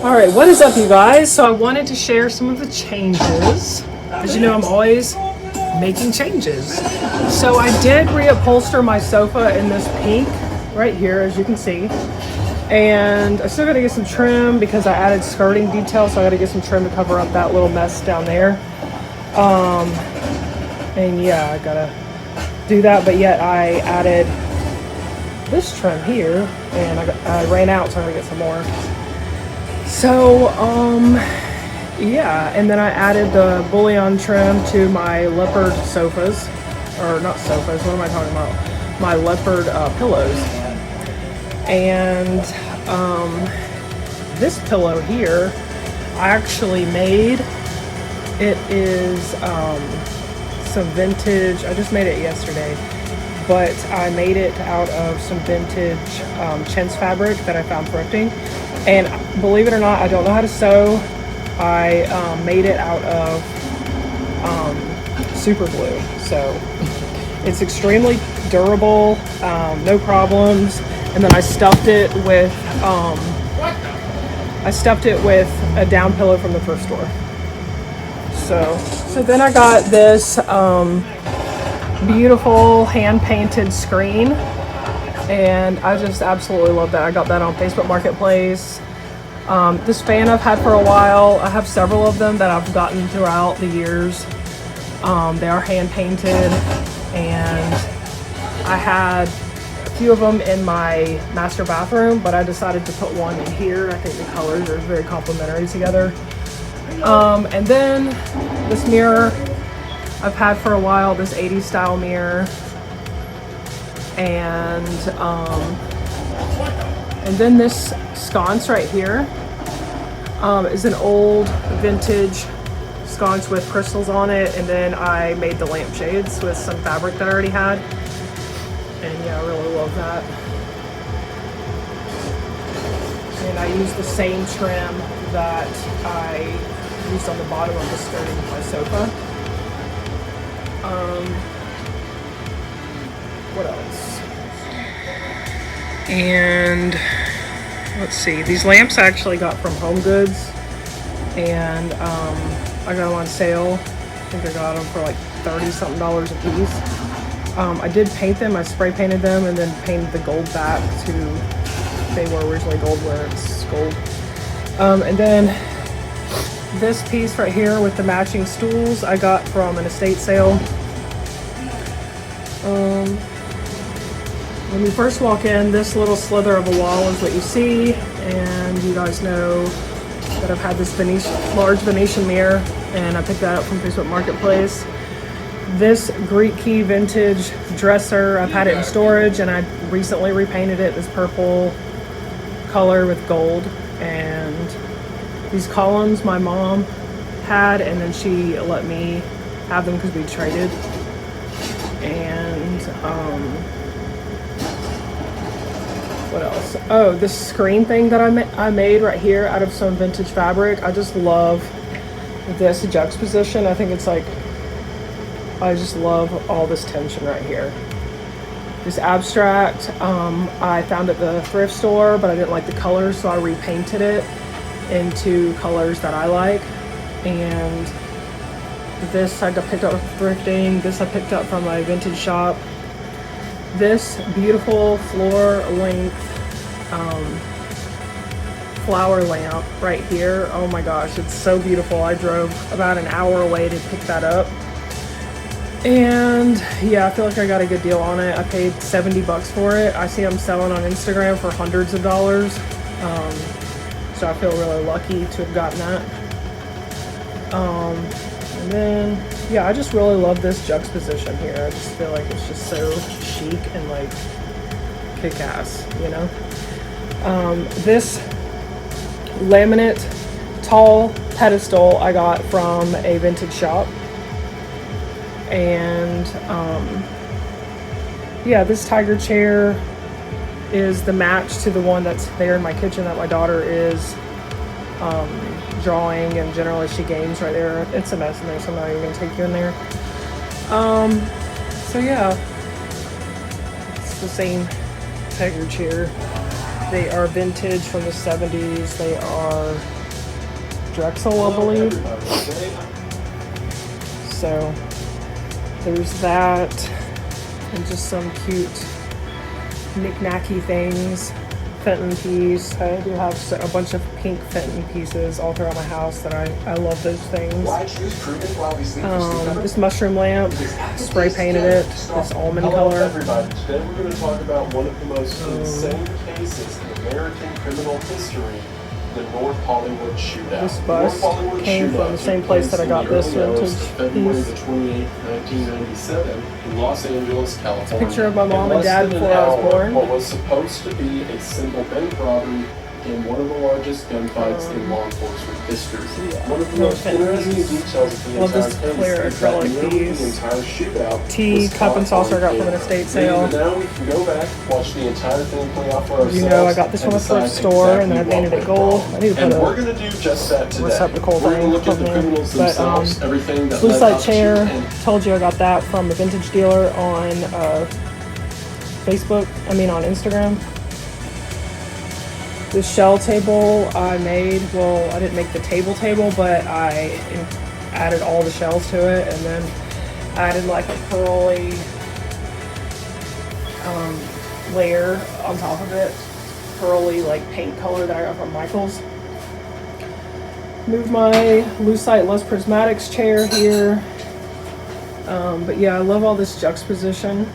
All right, what is up, you guys? So I wanted to share some of the changes. As you know, I'm always making changes. So I did reupholster my sofa in this pink right here, as you can see. And I still got to get some trim because I added skirting detail, so I got to get some trim to cover up that little mess down there. And yeah, I gotta do that, but yet I added this trim here, and I ran out, so I gotta get some more. So, yeah, and then I added the bullion trim to my leopard sofas, or not sofas, what am I talking about? My leopard pillows. And this pillow here, I actually made. It is some vintage, I just made it yesterday, but I made it out of some vintage chintz fabric that I found thrifting. And believe it or not, I don't know how to sew. I made it out of super glue, so it's extremely durable, no problems. And then I stuffed it with a down pillow from the thrift store. So then I got this beautiful hand-painted screen, and I just absolutely love that. I got that on Facebook Marketplace. This fan I've had for a while. I have several of them that I've gotten throughout the years. They are hand-painted, and I had a few of them in my master bathroom, but I decided to put one in here. I think the colors are very complementary together. And then this mirror I've had for a while, this 80s style mirror. And then this sconce right here is an old vintage sconce with crystals on it. And then I made the lampshades with some fabric that I already had. And yeah, I really love that. And I used the same trim that I used on the bottom of the skirting of my sofa. What else? And let's see, these lamps I actually got from Home Goods, and I got them on sale. I think I got them for like $30-something a piece. I did paint them. I spray painted them and then painted the gold back to, they were originally gold where it's gold. And then this piece right here with the matching stools I got from an estate sale. When you first walk in, this little slither of a wall is what you see, and you guys know that I've had this large Venetian mirror, and I picked that up from Facebook Marketplace. This Greek key vintage dresser, I've had it in storage, and I recently repainted it this purple color with gold. And these columns my mom had, and then she let me have them because we traded. And what else? Oh, this screen thing that I made right here out of some vintage fabric. I just love this juxtaposition. I think it's like, I just love all this tension right here. This abstract, I found at the thrift store, but I didn't like the colors, so I repainted it into colors that I like. And this I picked up thrifting. This I picked up from my vintage shop. This beautiful floor length flower lamp right here. Oh my gosh, it's so beautiful. I drove about an hour away to pick that up. And yeah, I feel like I got a good deal on it. I paid $70 for it. I see them selling on Instagram for hundreds of dollars. So I feel really lucky to have gotten that. And then, yeah, I just really love this juxtaposition here. I just feel like it's just so chic and like kick-ass, you know? This laminate tall pedestal I got from a vintage shop. And yeah, this tiger chair is the match to the one that's there in my kitchen that my daughter is drawing, and generally she games right there. It's a mess in there, so I'm not even gonna take you in there. So yeah, it's the same tiger chair. They are vintage from the 70s. They are Drexel, I believe. So there's that, and just some cute knick-knacky things. Fenton piece. I do have a bunch of pink Fenton pieces all throughout my house that I love those things. This mushroom lamp, spray painted it, this almond color. Everybody. Today we're going to talk about one of the most insane cases in American criminal history, the North Hollywood shootout. This bus came from the same place that I got this vintage February piece. the 28th, 1997, in Los Angeles, California. Picture of my mom and dad before I was born. What was supposed to be a simple bank robbery in one of the largest gunfights in law enforcement history. One of the most interesting details of the entire case clear is that acrylic nearly piece. the entire shootout Tea, was cup and caught saucer I got on from an camera. estate sale. Now we can go back, watch the entire thing play out for ourselves. You know, I got this from a thrift store and then I painted it gold. I need to put we're going to do just that today. receptacle We're going to thing look at the from criminals there. But themselves, everything that blue led side up to chair, and told you I got that from a vintage dealer on on Instagram. This shell table I made, well, I didn't make the table, but I added all the shells to it and then added like a pearly layer on top of it. Pearly like paint color that I got from Michael's. Moved my lucite Les Prismatics chair here. But yeah, I love all this juxtaposition.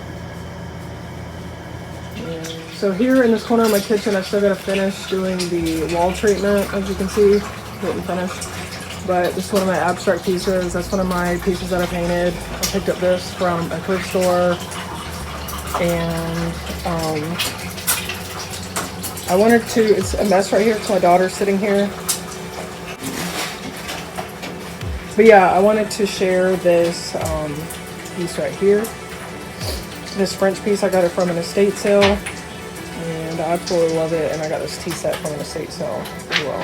So here in this corner of my kitchen, I still got to finish doing the wall treatment, as you can see, didn't finish. But this is one of my abstract pieces. That's one of my pieces that I painted. I picked up this from a thrift store. And I wanted to, it's a mess right here because my daughter's sitting here. But yeah, I wanted to share this piece right here. This French piece, I got it from an estate sale. And I absolutely love it, and I got this tea set from an estate sale as well.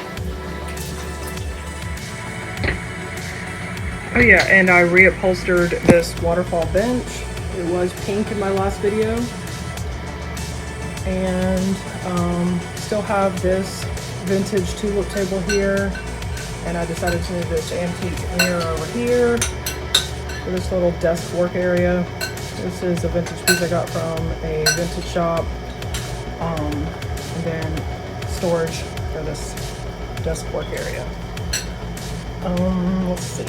Oh yeah, and I reupholstered this waterfall bench. It was pink in my last video. And still have this vintage tulip table here. And I decided to move this antique mirror over here for this little desk work area. This is a vintage piece I got from a vintage shop. And then storage for this desk work area. Let's see.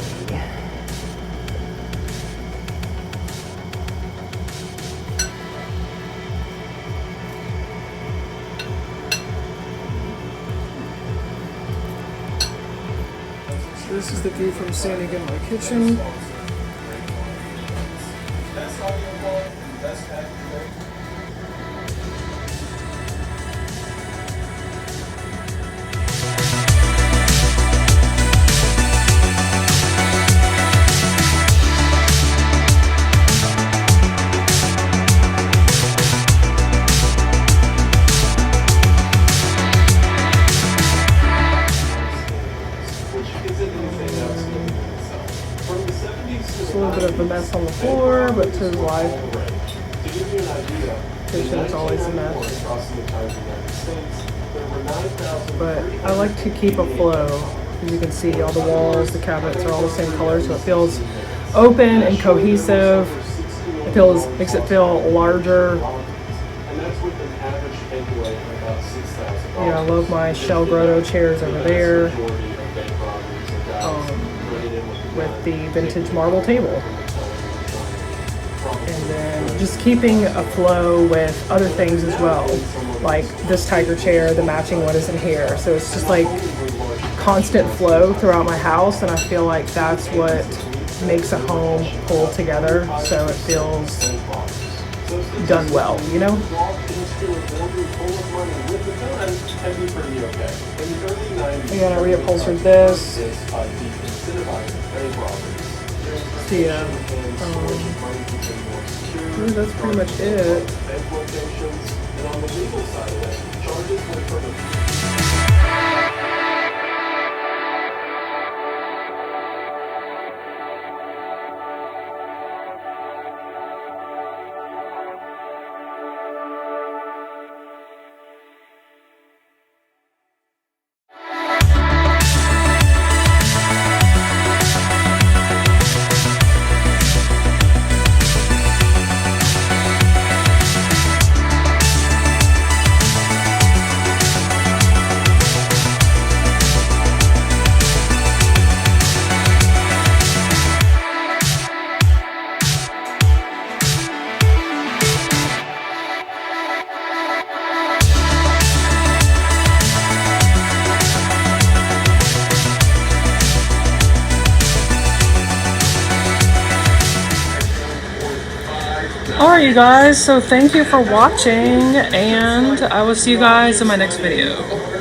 So this is the view from standing in my kitchen. Just a little bit of a mess on the floor, but to life. Kitchen is always a mess. But I like to keep a flow. As you can see, all the walls, the cabinets are all the same color, so it feels open and cohesive. Makes it feel larger. Yeah, I love my shell grotto chairs over there. With the vintage marble table. And then just keeping a flow with other things as well. Like this tiger chair, the matching one is in here. So it's just like constant flow throughout my house, and I feel like that's what makes a home pull together so it feels done well, you know? Again, I reupholstered this. So yeah, that's pretty much it. Alright, you guys, so thank you for watching, and I will see you guys in my next video.